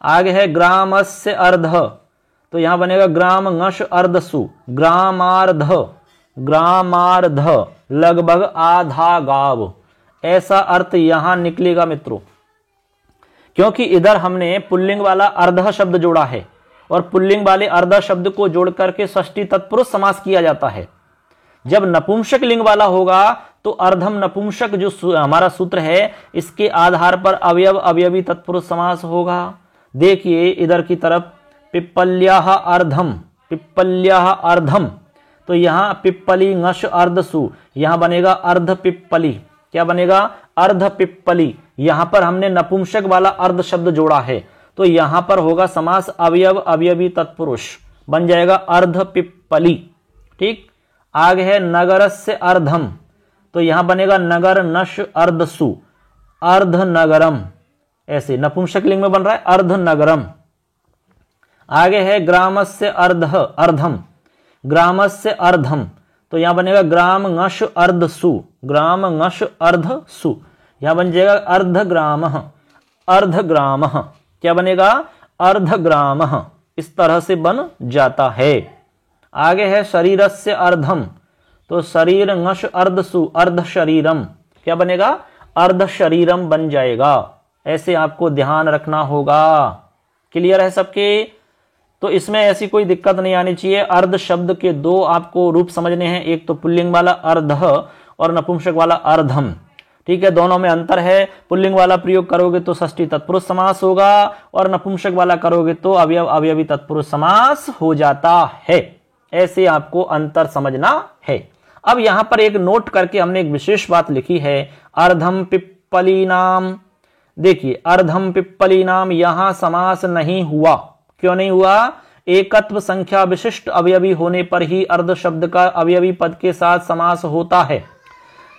आगे है ग्रामस्य अर्ध, तो यहां बनेगा ग्राम ngश अर्धसु, ग्रामार्ध, ग्रामार्ध लगभग आधा गांव, ऐसा अर्थ यहां निकलेगा मित्रों। क्योंकि इधर हमने पुल्लिंग वाला अर्ध शब्द जोड़ा है, और पुल्लिंग वाले अर्ध शब्द को जोड़ करके षष्ठी तत्पुरुष समास किया जाता है। जब नपुंसक लिंग वाला होगा तो अर्धम नपुंसक जो हमारा सूत्र है इसके आधार पर अवयव अवयवी तत्पुरुष समास होगा। देखिए इधर की तरफ पिप्पल्याह अर्धम, पिप्पल्याह अर्धम, तो यहां पिप्पली ngश अर्धसु, यहां बनेगा अर्ध पिप्पली। क्या बनेगा? अर्ध पिप्पली। यहां पर हमने नपुंसक वाला अर्ध शब्द जोड़ा है, तो यहां पर होगा समास अवयव अवयवी तत्पुरुष, बन जाएगा अर्ध पिप्पली। ठीक। आगे है नगरस्य अर्धम, तो यहां बनेगा नगर नश अर्धसु, अर्ध नगरम, ऐसे नपुंसक लिंग में बन रहा है अर्ध नगरम। आगे है ग्रामस्य अर्ध अर्धम, ग्रामस्य अर्धम, तो यहां बनेगा ग्राम ngश अर्धसु, ग्राम ngश अर्धसु, यहां बन जाएगा अर्ध ग्राम, अर्ध ग्राम। क्या बनेगा? अर्ध ग्राम। इस तरह से बन जाता है। आगे है शरीरस्य अर्धम, तो शरीर ngश अर्धसु, अर्ध शरीरम, क्या बनेगा? अर्ध शरीरम बन जाएगा। ऐसे आपको ध्यान रखना होगा। क्लियर है सबके? तो इसमें ऐसी कोई दिक्कत नहीं आनी चाहिए। अर्ध शब्द के दो आपको रूप समझने हैं, एक तो पुल्लिंग वाला अर्ध और नपुंसक वाला अर्धम। ठीक है, दोनों में अंतर है। पुल्लिंग वाला प्रयोग करोगे तो षष्ठी तत्पुरुष समास होगा, और नपुंसक वाला करोगे तो अवयव अवयवी तत्पुरुष समास हो जाता है। ऐसे आपको अंतर समझना है। अब यहां पर एक नोट करके हमने एक विशेष बात लिखी है, अर्धम पिप्पली नाम। देखिए अर्धम पिप्पली नाम यहां समास नहीं हुआ। क्यों नहीं हुआ? एकत्व संख्या विशिष्ट अवयवी होने पर ही अर्ध शब्द का अवयवी पद के साथ समास होता है।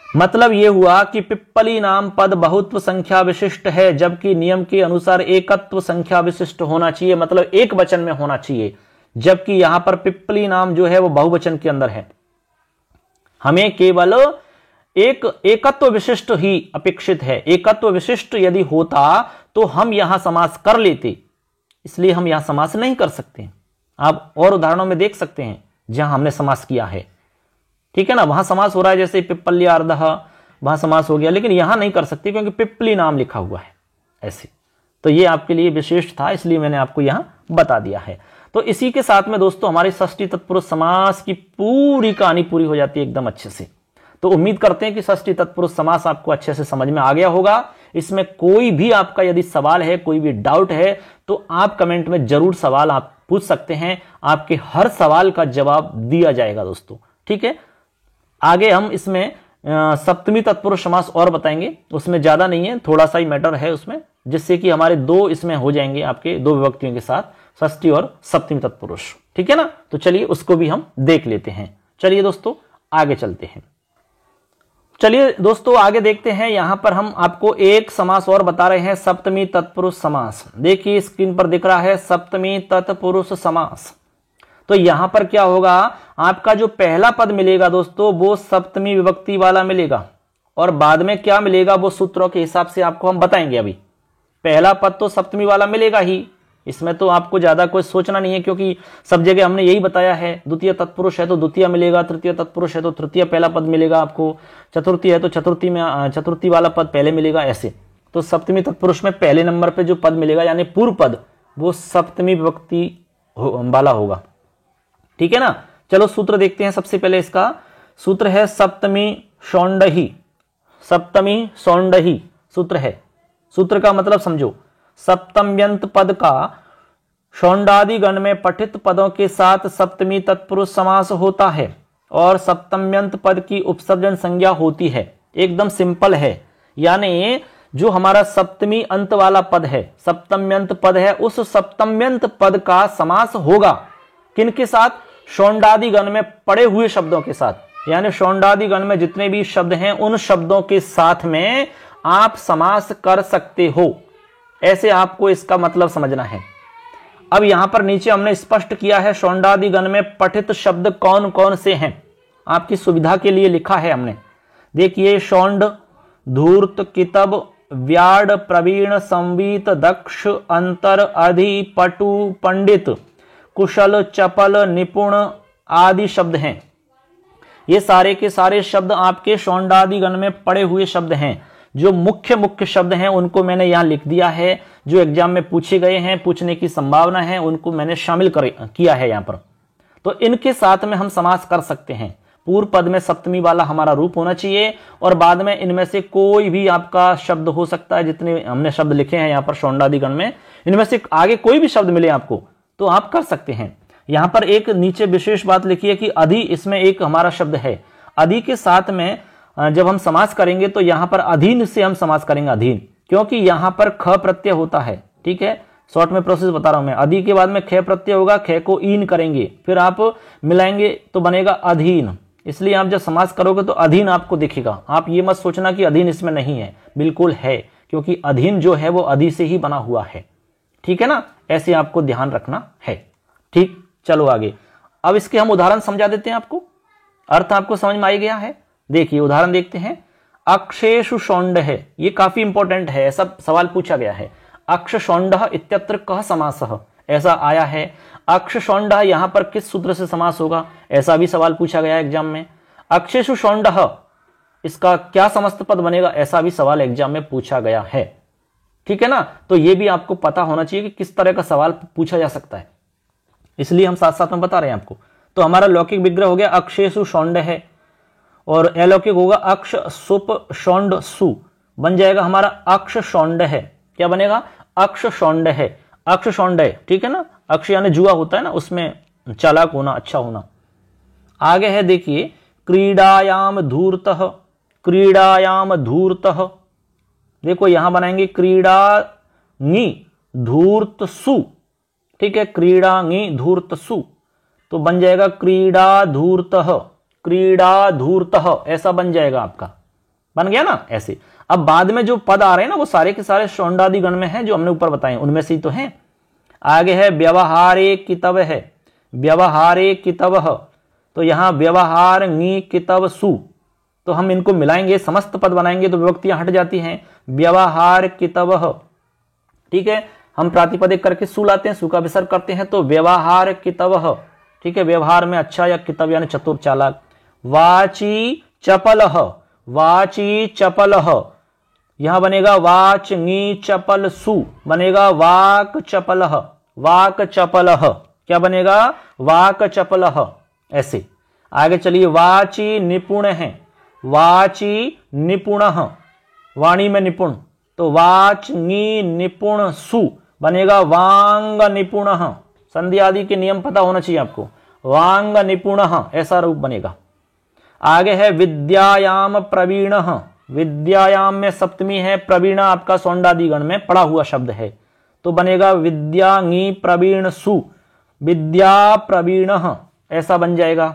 मतलब यह हुआ कि पिप्पली नाम पद बहुत्व संख्या विशिष्ट है, जबकि नियम के अनुसार एकत्व संख्या विशिष्ट होना चाहिए, मतलब एक वचन में होना चाहिए, जबकि यहां पर पिप्पली नाम जो है वो बहुवचन के अंदर है। हमें केवल एक एकत्व विशिष्ट ही अपेक्षित है। एकत्व विशिष्ट यदि होता तो हम यहां समास कर लेते, इसलिए हम यहां समास नहीं कर सकते। आप और उदाहरणों में देख सकते हैं जहां हमने समास किया है। ठीक है ना, वहां समास हो रहा है, जैसे पिप्पल्यार्ध वहां समास हो गया, लेकिन यहां नहीं कर सकते क्योंकि पिप्पली नाम लिखा हुआ है ऐसे। तो ये आपके लिए विशेष था, इसलिए मैंने आपको यहां बता दिया है। तो इसी के साथ में दोस्तों हमारी षष्ठी तत्पुरुष समास की पूरी कहानी पूरी हो जाती है एकदम अच्छे से। तो उम्मीद करते हैं कि षष्ठी तत्पुरुष समास आपको अच्छे से समझ में आ गया होगा। इसमें कोई भी आपका यदि सवाल है, कोई भी डाउट है, तो आप कमेंट में जरूर सवाल आप पूछ सकते हैं। आपके हर सवाल का जवाब दिया जाएगा दोस्तों। ठीक है, आगे हम इसमें सप्तमी तत्पुरुष समास और बताएंगे, उसमें ज्यादा नहीं है, थोड़ा सा ही मैटर है उसमें, जिससे कि हमारे दो इसमें हो जाएंगे आपके दो विभक्तियों के साथ। षष्ठी और सप्तमी तत्पुरुष। ठीक है ना, तो चलिए उसको भी हम देख लेते हैं। चलिए दोस्तों आगे चलते हैं। चलिए दोस्तों आगे देखते हैं। यहां पर हम आपको एक समास और बता रहे हैं, सप्तमी तत्पुरुष समास। देखिए स्क्रीन पर दिख रहा है सप्तमी तत्पुरुष समास। तो यहां पर क्या होगा, आपका जो पहला पद मिलेगा दोस्तों वो सप्तमी विभक्ति वाला मिलेगा, और बाद में क्या मिलेगा वो सूत्रों के हिसाब से आपको हम बताएंगे। अभी पहला पद तो सप्तमी वाला मिलेगा ही, इसमें तो आपको ज्यादा कोई सोचना नहीं है, क्योंकि सब जगह हमने यही बताया है। द्वितीय तत्पुरुष है तो द्वितीय मिलेगा, तृतीय तत्पुरुष है तो तृतीय पहला पद मिलेगा आपको, चतुर्थी है तो चतुर्थी में चतुर्थी वाला पद पहले मिलेगा, ऐसे। तो सप्तमी तत्पुरुष में पहले नंबर पे जो पद मिलेगा यानी पूर्व पद वो सप्तमी विभक्ति वाला होगा। ठीक है ना, चलो सूत्र देखते हैं। सबसे पहले इसका सूत्र है सप्तमी सौंडही। सप्तमी सौंडही सूत्र है। सूत्र का मतलब समझो, सप्तम्यंत पद का शौंडादि गण में पठित पदों के साथ सप्तमी तत्पुरुष समास होता है और सप्तम्यंत पद की उपसर्जन संज्ञा होती है। एकदम सिंपल है, यानी जो हमारा सप्तमी अंत वाला पद है, सप्तम्यंत पद है, उस सप्तम्यंत पद का समास होगा किनके साथ, शौंडादि गण में पड़े हुए शब्दों के साथ। यानी शौंडादि गण में जितने भी शब्द हैं उन शब्दों के साथ में आप समास कर सकते हो, ऐसे आपको इसका मतलब समझना है। अब यहां पर नीचे हमने स्पष्ट किया है शौंडादि गण में पठित शब्द कौन कौन से हैं, आपकी सुविधा के लिए लिखा है हमने। देखिए शौंड, धूर्त, कितब, व्याड, प्रवीण, संवीत, दक्ष, अंतर, अधि, पटु, पंडित, कुशल, चपल, निपुण आदि शब्द हैं। ये सारे के सारे शब्द आपके शौंडादि गण में पड़े हुए शब्द हैं। जो मुख्य मुख्य शब्द हैं उनको मैंने यहां लिख दिया है, जो एग्जाम में पूछे गए हैं, पूछने की संभावना है, उनको मैंने शामिल किया है यहां पर। तो इनके साथ में हम समास कर सकते हैं। पूर्व पद में सप्तमी वाला हमारा रूप होना चाहिए और बाद में इनमें से कोई भी आपका शब्द हो सकता है। जितने हमने शब्द लिखे हैं यहां पर शौंडादि गण में, इनमें से आगे कोई भी शब्द मिले आपको तो आप कर सकते हैं। यहां पर एक नीचे विशेष बात लिखी है कि अधि, इसमें एक हमारा शब्द है। अधि के साथ में जब हम समास करेंगे तो यहां पर अधीन से हम समास करेंगे, अधीन, क्योंकि यहां पर ख प्रत्यय होता है। ठीक है, शॉर्ट में प्रोसेस बता रहा हूं मैं। अधि के बाद में ख प्रत्यय होगा, ख को ईन करेंगे, फिर आप मिलाएंगे तो बनेगा अधीन। इसलिए आप जब समास करोगे तो अधीन आपको दिखेगा। आप ये मत सोचना कि अधीन इसमें नहीं है, बिल्कुल है, क्योंकि अधीन जो है वो अधि से ही बना हुआ है। ठीक है ना, ऐसे आपको ध्यान रखना है। ठीक, चलो आगे। अब इसके हम उदाहरण समझा देते हैं आपको, अर्थ आपको समझ में आ गया है। देखिए उदाहरण देखते हैं। अक्षेषु शौंड है, ये काफी इंपॉर्टेंट है, ऐसा सवाल पूछा गया है। अक्ष शौंड इत्यत्र कः समासः, ऐसा आया है। अक्ष शौंड यहां पर किस सूत्र से समास होगा, ऐसा भी सवाल पूछा गया एग्जाम में। अक्षेषु शौंड, इसका क्या समस्त पद बनेगा, ऐसा भी सवाल एग्जाम में पूछा गया है। ठीक है ना, तो ये भी आपको पता होना चाहिए कि किस तरह का सवाल पूछा जा सकता है, इसलिए हम साथ साथ में बता रहे हैं आपको। तो हमारा लौकिक विग्रह हो गया अक्षेषु शौंड है, और अलौकिक होगा अक्ष सुप शौंड सु, बन जाएगा हमारा अक्ष शौंड है। क्या बनेगा, अक्ष शौंड है, अक्ष शौंड है। ठीक है ना, अक्ष यानी जुआ होता है ना, उसमें चालाक होना, अच्छा होना। आगे है देखिए क्रीडायाम धूर्तः, क्रीडायाम धूर्तः, देखो यहां बनाएंगे क्रीडांगी धूर्त सु। ठीक है, क्रीडांगी धूर्त सु, तो बन जाएगा क्रीडा धूर्तः, क्रीडा धूर्तः, ऐसा बन जाएगा आपका, बन गया ना ऐसे। अब बाद में जो पद आ रहे हैं ना वो सारे के सारे शौंडादि गण में हैं, जो हमने ऊपर बताए उनमें से ही तो हैं। आगे है व्यवहारे कितव है, व्यवहारे कितवः, तो यहां व्यवहार नी कितव सु, तो हम इनको मिलाएंगे, समस्त पद बनाएंगे तो विभक्तियां हट जाती हैं। व्यवहार कितवः, ठीक है, हम प्रातिपदिक करके सु लाते हैं, सु का विसर्ग करते हैं, तो व्यवहार कितवः। ठीक है, व्यवहार में अच्छा या कितव यानी चतुर चालाक। वाची चपलः, वाची चपलः, यहां बनेगा वाच नी चपल सु, बनेगा वाक चपलः, वाक चपलः। क्या बनेगा, वाक चपलः, ऐसे। आगे चलिए वाची निपुण है, वाची निपुणः, वाणी में निपुण, तो वाच नी निपुण सु, बनेगा वांग निपुणः। संधि आदि के नियम पता होना चाहिए आपको, वांग निपुणः, ऐसा रूप बनेगा। आगे है विद्यायाम प्रवीणः, विद्यायाम में सप्तमी है, प्रवीण आपका शौंडादि गण में पड़ा हुआ शब्द है, तो बनेगा विद्या ङी प्रवीण सु, विद्या प्रवीण ऐसा बन जाएगा।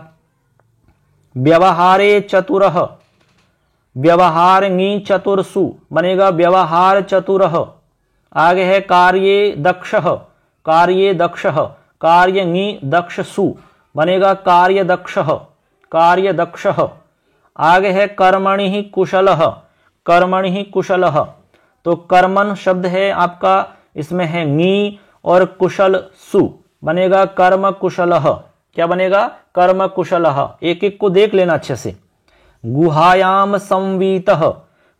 व्यवहारे चतुरः, व्यवहार ङी चतुर्सु बनेगा व्यवहार चतुरः। आगे है कार्ये दक्षः, कार्ये दक्षः, कार्य ङी दक्षसु बनेगा कार्य दक्षः, कार्य दक्षः। आगे है कर्मणि कुशलः, कर्मणि कुशलः, तो कर्मण शब्द है आपका, इसमें है ङी और कुशल सु बनेगा कर्म कुशलः। क्या बनेगा? कर्म कुशलः। एक एक को देख लेना अच्छे से। गुहायाम संवीतः,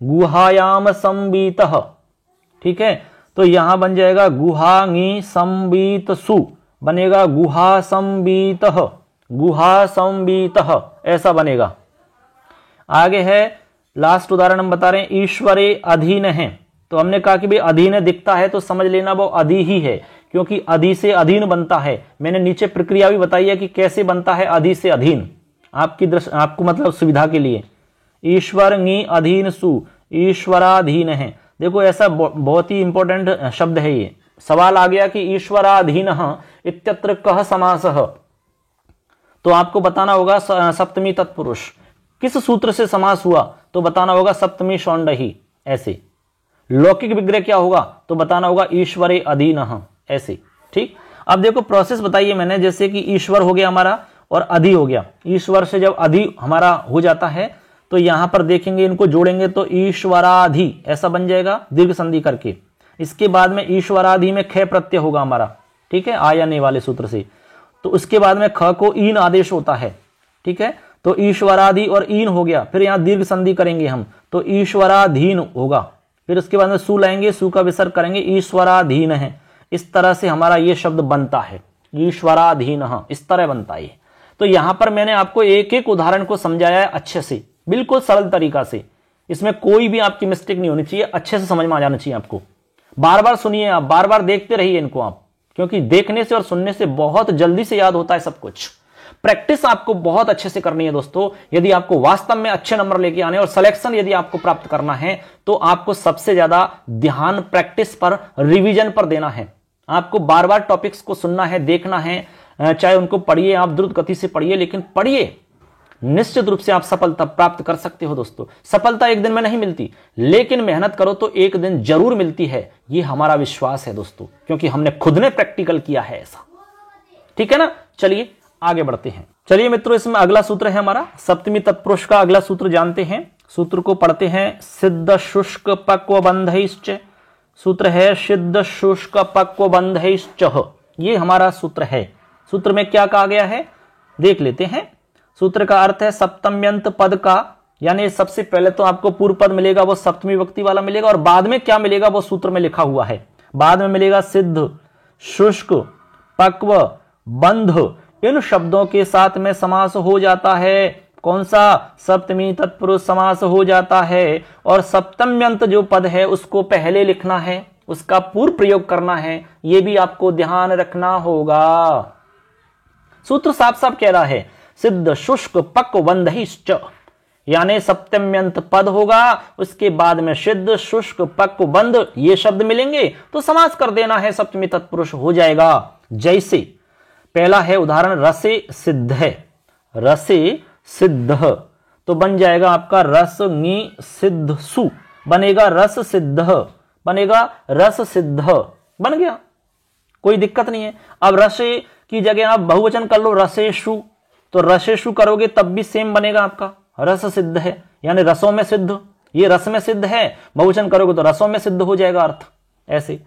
गुहायाम संवीतः, ठीक है, तो यहां बन जाएगा गुहा ङी संवीत सु बनेगा गुहा संवीतः, गुहा संवीतः ऐसा बनेगा। आगे है लास्ट उदाहरण हम बता रहे हैं, ईश्वरे अधीन है। तो हमने कहा कि भाई अधीन दिखता है तो समझ लेना वो अधि ही है, क्योंकि अधि से अधीन बनता है। मैंने नीचे प्रक्रिया भी बताई है कि कैसे बनता है अधि से अधीन, आपको मतलब सुविधा के लिए। ईश्वर ङी अधीन सु, ईश्वराधीन है। देखो ऐसा बहुत ही इंपॉर्टेंट शब्द है ये। सवाल आ गया कि ईश्वराधीन इत्यत्र कः समासः, तो आपको बताना होगा सप्तमी तत्पुरुष किस सूत्र से समास हुआ, तो बताना होगा सप्तमी षोडशी ऐसे। लौकिक विग्रह क्या होगा, तो बताना होगा ईश्वरे अधीनः ऐसे। ठीक, अब देखो प्रोसेस बताइए मैंने, जैसे कि ईश्वर हो गया हमारा और अधि हो गया। ईश्वर से जब अधि हमारा हो जाता है तो यहां पर देखेंगे, इनको जोड़ेंगे तो ईश्वराधि ऐसा बन जाएगा दीर्घ संधि करके। इसके बाद में ईश्वराधि में ख प्रत्यय होगा हमारा, ठीक है, आ या ने वाले सूत्र से। तो उसके बाद में ख को ईन आदेश होता है, ठीक है, तो ईश्वराधि और ईन हो गया। फिर यहां दीर्घ संधि करेंगे हम, तो ईश्वराधीन होगा। फिर उसके बाद में सु लाएंगे, सु का विसर्ग करेंगे, ईश्वराधीन है। इस तरह से हमारा ये शब्द बनता है, ईश्वराधीन, इस तरह बनता है। तो यहां पर मैंने आपको एक एक उदाहरण को समझाया है अच्छे से, बिल्कुल सरल तरीका से। इसमें कोई भी आपकी मिस्टेक नहीं होनी चाहिए, अच्छे से समझ में आ जाना चाहिए आपको। बार बार सुनिए आप, बार बार देखते रहिए इनको आप, क्योंकि देखने से और सुनने से बहुत जल्दी से याद होता है सब कुछ। प्रैक्टिस आपको बहुत अच्छे से करनी है दोस्तों। यदि आपको वास्तव में अच्छे नंबर लेके आने और सिलेक्शन यदि आपको प्राप्त करना है, तो आपको सबसे ज्यादा ध्यान प्रैक्टिस पर, रिवीजन पर देना है। आपको बार बार टॉपिक्स को सुनना है, देखना है, चाहे उनको पढ़िए, आप द्रुत गति से पढ़िए, लेकिन पढ़िए। निश्चित रूप से आप सफलता प्राप्त कर सकते हो दोस्तों। सफलता एक दिन में नहीं मिलती, लेकिन मेहनत करो तो एक दिन जरूर मिलती है, ये हमारा विश्वास है दोस्तों, क्योंकि हमने खुद ने प्रैक्टिकल किया है ऐसा। ठीक है ना, चलिए आगे बढ़ते हैं। चलिए मित्रों, इसमें अगला सूत्र है हमारा सप्तमी तत्पुरुष का अगला सूत्र जानते हैं। सूत्र को पढ़ते हैं, सिद्ध शुष्क पक्व बंधैश्च। सूत्र है सिद्ध शुष्क पक्व बंधैश्च, ये हमारा सूत्र है। सूत्र में क्या कहा गया है देख लेते हैं। सूत्र का अर्थ है सप्तम्यंत पद का, यानी सबसे पहले तो आपको पूर्व पद मिलेगा, वो सप्तमी विभक्ति वाला मिलेगा, और बाद में क्या मिलेगा वो सूत्र में लिखा हुआ है। बाद में मिलेगा सिद्ध, शुष्क, पक्व, बंध, इन शब्दों के साथ में समास हो जाता है। कौन सा? सप्तमी तत्पुरुष समास हो जाता है। और सप्तम्यंत जो पद है उसको पहले लिखना है, उसका पूर्व प्रयोग करना है, यह भी आपको ध्यान रखना होगा। सूत्र साफ साफ कह रहा है, सिद्ध शुष्क पक्व बंधैश्च, यानी सप्तम्यंत पद होगा, उसके बाद में सिद्ध शुष्क पक्व बंध ये शब्द मिलेंगे तो समास कर देना है, सप्तमी तत्पुरुष हो जाएगा। जैसे पहला है उदाहरण, रसे सिद्ध है, रसे सिद्ध, तो बन जाएगा आपका रस ङी सिद्ध सु, बनेगा रस सिद्ध, बनेगा रस सिद्ध, बन गया, कोई दिक्कत नहीं है। अब रसे की जगह आप बहुवचन कर लो रसेशु, तो रसेशु करोगे तब भी सेम बनेगा आपका, रस सिद्ध है यानी रसों में सिद्ध, ये रस में सिद्ध है, बहुवचन करोगे तो रसों में सिद्ध हो जाएगा अर्थ। ऐसे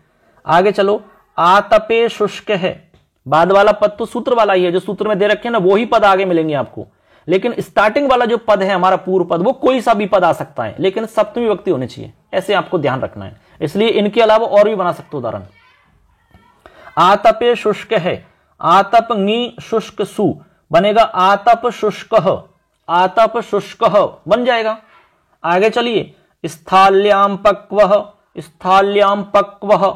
आगे चलो, आतपे शुष्क है, बाद वाला पद तो सूत्र वाला ही है, जो सूत्र में दे रखे हैं ना वो ही पद आगे मिलेंगे आपको, लेकिन स्टार्टिंग वाला जो पद है हमारा पूर्व पद, वो कोई सा भी पद आ सकता है, लेकिन सप्तमी विभक्ति होनी चाहिए, ऐसे आपको ध्यान रखना है। इसलिए इनके अलावा और भी बना सकते हो उदाहरण। आतपे शुष्क है, आतप ङी शुष्क सु, बनेगा आतप शुष्क, आतप शुष्क बन जाएगा। आगे चलिए, स्थाल्याम पक्व, स्थाल्याम पक्व,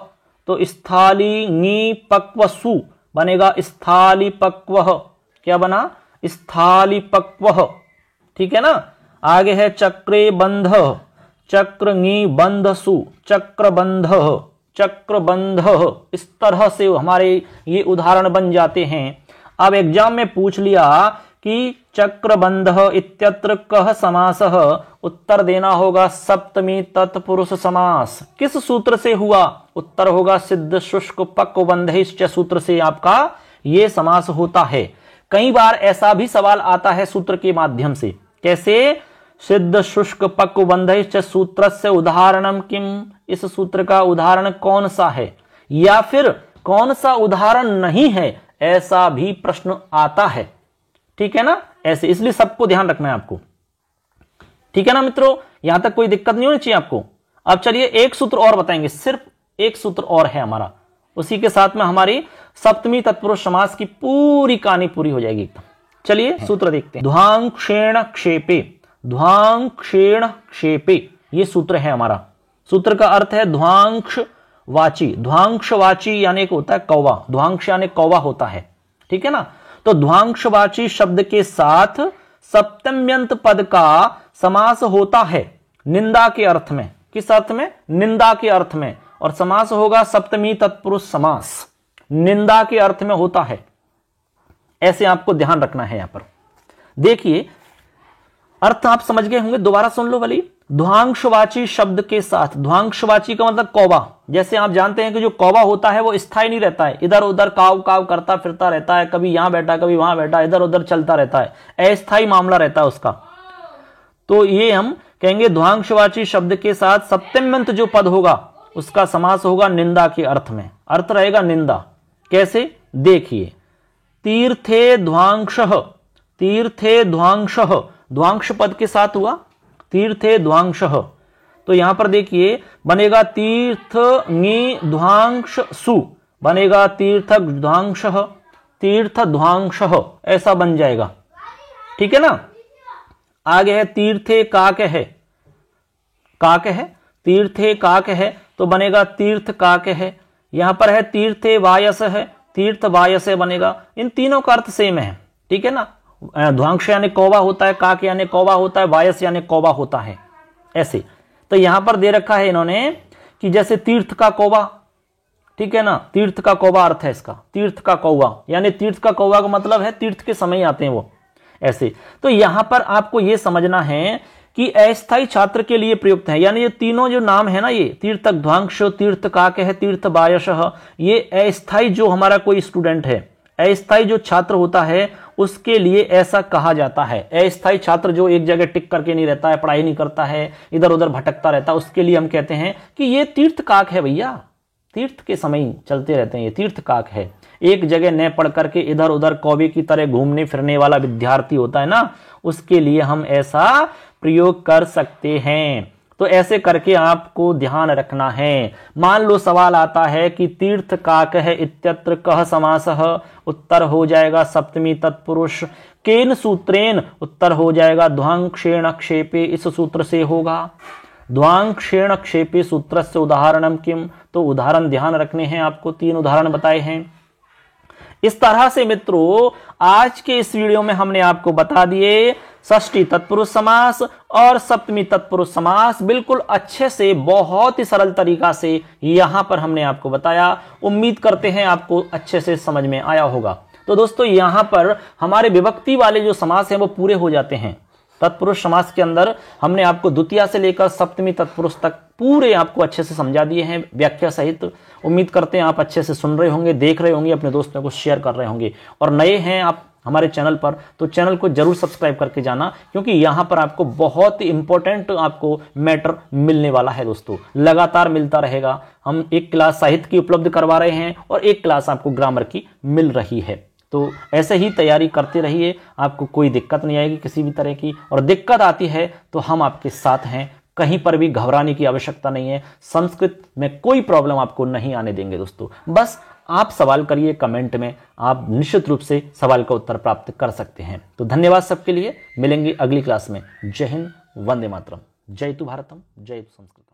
तो स्थाली ङी पक्व सु, बनेगा स्थाली पक्व, क्या बना? स्थाली पक्व, ठीक है ना। आगे है चक्रे बंध, चक्र ङी बंध सु, चक्र बंध, चक्रबंध, इस तरह से हमारे ये उदाहरण बन जाते हैं। अब एग्जाम में पूछ लिया कि चक्रबंध इत्यत्र कः समासः, उत्तर देना होगा सप्तमी तत्पुरुष समास। किस सूत्र से हुआ? उत्तर होगा सिद्ध शुष्क पक्वबंधैश्च सूत्र से आपका ये समास होता है। कई बार ऐसा भी सवाल आता है सूत्र के माध्यम से, कैसे? सिद्ध शुष्क पक्वबंधैश्च सूत्रस्य उदाहरणम किम, इस सूत्र का उदाहरण कौन सा है, या फिर कौन सा उदाहरण नहीं है, ऐसा भी प्रश्न आता है। ठीक है ना, ऐसे, इसलिए सबको ध्यान रखना है आपको। ठीक है ना मित्रों, यहां तक कोई दिक्कत नहीं होनी चाहिए आपको। अब चलिए एक सूत्र और बताएंगे, सिर्फ एक सूत्र और है हमारा, उसी के साथ में हमारी सप्तमी तत्पुरुष समास की पूरी कहानी पूरी हो जाएगी एकदम। चलिए सूत्र देखते हैं। ध्वांक्षेण क्षेपे, ध्वांक्षेण क्षेपे, ये सूत्र है हमारा। सूत्र का अर्थ है ध्वांक्षवाची, ध्वांक्षवाची यानी होता है कौवा, ध्वांक्ष यानी कौवा होता है। ठीक है ना, तो ध्वांक्षवाची शब्द के साथ सप्तम्यंत पद का समास होता है निंदा के अर्थ में। किस अर्थ में? निंदा के अर्थ में। और समास होगा सप्तमी तत्पुरुष समास, निंदा के अर्थ में होता है। ऐसे आपको ध्यान रखना है। यहां पर देखिए अर्थ आप समझ गए होंगे, दोबारा सुन लो वाली। ध्वांक्षवाची शब्द के साथ, ध्वांक्षवाची का मतलब कौवा। जैसे आप जानते हैं कि जो कौवा होता है वो स्थायी नहीं रहता है, इधर उधर काव काव करता फिरता रहता है, कभी यहां बैठा कभी वहां बैठा, इधर उधर चलता रहता है, अस्थायी मामला रहता है उसका। तो ये हम कहेंगे ध्वांक्षवाची शब्द के साथ सप्तम्यंत जो पद होगा उसका समास होगा निंदा के अर्थ में। अर्थ रहेगा निंदा। कैसे? देखिए, तीर्थे ध्वांक्षः, तीर्थे ध्वांक्षः, ध्वांक्ष पद के साथ हुआ तीर्थे ध्वांक्षः। तो यहां पर देखिए बनेगा तीर्थ ङी ध्वांक्ष सु, बनेगा तीर्थ ध्वांक्षः, तीर्थ ध्वांक्षः, ऐसा बन जाएगा। ठीक है ना। आगे है तीर्थे काक है, काक है, तीर्थे काक है तो बनेगा तीर्थ काक है। यहां पर है तीर्थे वायस है, तीर्थ वायस बनेगा। इन तीनों का अर्थ सेम है। ठीक है ना, ध्वांक्ष यानी कौवा होता है, काक यानी कौवा होता है, वायस यानी कौवा होता है। ऐसे तो यहां पर दे रखा है इन्होंने कि जैसे तीर्थ का कौवा, ठीक है ना, तीर्थ का कौवा अर्थ है इसका, तीर्थ का कौवा यानी तीर्थ का कौवा का मतलब है तीर्थ के समय आते हैं वो। ऐसे तो यहां पर आपको यह समझना है कि अस्थायी छात्र के लिए प्रयुक्त है। यानी ये तीनों जो नाम है ना, ये तीर्थक ध्वांक्ष, तीर्थ काक है, तीर्थ वायसः, ये अस्थायी जो हमारा कोई स्टूडेंट है, अस्थायी जो छात्र होता है उसके लिए ऐसा कहा जाता है। अस्थायी छात्र जो एक जगह टिक करके नहीं रहता है, पढ़ाई नहीं करता है, इधर उधर भटकता रहता है, उसके लिए हम कहते हैं कि ये तीर्थ काक है भैया, तीर्थ के समय चलते रहते हैं, ये तीर्थ काक है। एक जगह न पढ़ करके इधर उधर कौवे की तरह घूमने फिरने वाला विद्यार्थी होता है ना, उसके लिए हम ऐसा प्रयोग कर सकते हैं। तो ऐसे करके आपको ध्यान रखना है। मान लो सवाल आता है कि तीर्थ काक है इत्यत्र कः समासः, उत्तर हो जाएगा सप्तमी तत्पुरुष। केन सूत्रेन, उत्तर हो जाएगा ध्वांक्षेण क्षेपे, इस सूत्र से होगा। ध्वांक्षेण क्षेपे सूत्र से उदाहरणम किम, तो उदाहरण ध्यान रखने हैं आपको, 3 उदाहरण बताए हैं। इस तरह से मित्रों आज के इस वीडियो में हमने आपको बता दिए षष्ठी तत्पुरुष समास और सप्तमी तत्पुरुष समास, बिल्कुल अच्छे से, बहुत ही सरल तरीका से यहां पर हमने आपको बताया। उम्मीद करते हैं आपको अच्छे से समझ में आया होगा। तो दोस्तों यहां पर हमारे विभक्ति वाले जो समास हैं वो पूरे हो जाते हैं। तत्पुरुष समास के अंदर हमने आपको द्वितीया से लेकर सप्तमी तत्पुरुष तक पूरे आपको अच्छे से समझा दिए हैं व्याख्या सहित। उम्मीद करते हैं आप अच्छे से सुन रहे होंगे, देख रहे होंगे, अपने दोस्तों को शेयर कर रहे होंगे। और नए हैं आप हमारे चैनल पर तो चैनल को जरूर सब्सक्राइब करके जाना, क्योंकि यहां पर आपको बहुत ही इंपॉर्टेंट आपको मैटर मिलने वाला है दोस्तों, लगातार मिलता रहेगा। हम एक क्लास साहित्य की उपलब्ध करवा रहे हैं और एक क्लास आपको ग्रामर की मिल रही है। तो ऐसे ही तैयारी करते रहिए, आपको कोई दिक्कत नहीं आएगी किसी भी तरह की। और दिक्कत आती है तो हम आपके साथ हैं, कहीं पर भी घबराने की आवश्यकता नहीं है। संस्कृत में कोई प्रॉब्लम आपको नहीं आने देंगे दोस्तों। बस आप सवाल करिए कमेंट में, आप निश्चित रूप से सवाल का उत्तर प्राप्त कर सकते हैं। तो धन्यवाद सबके लिए, मिलेंगे अगली क्लास में। जय हिंद, वंदे मातरम, जय तु भारतम, जय तु संस्कृत।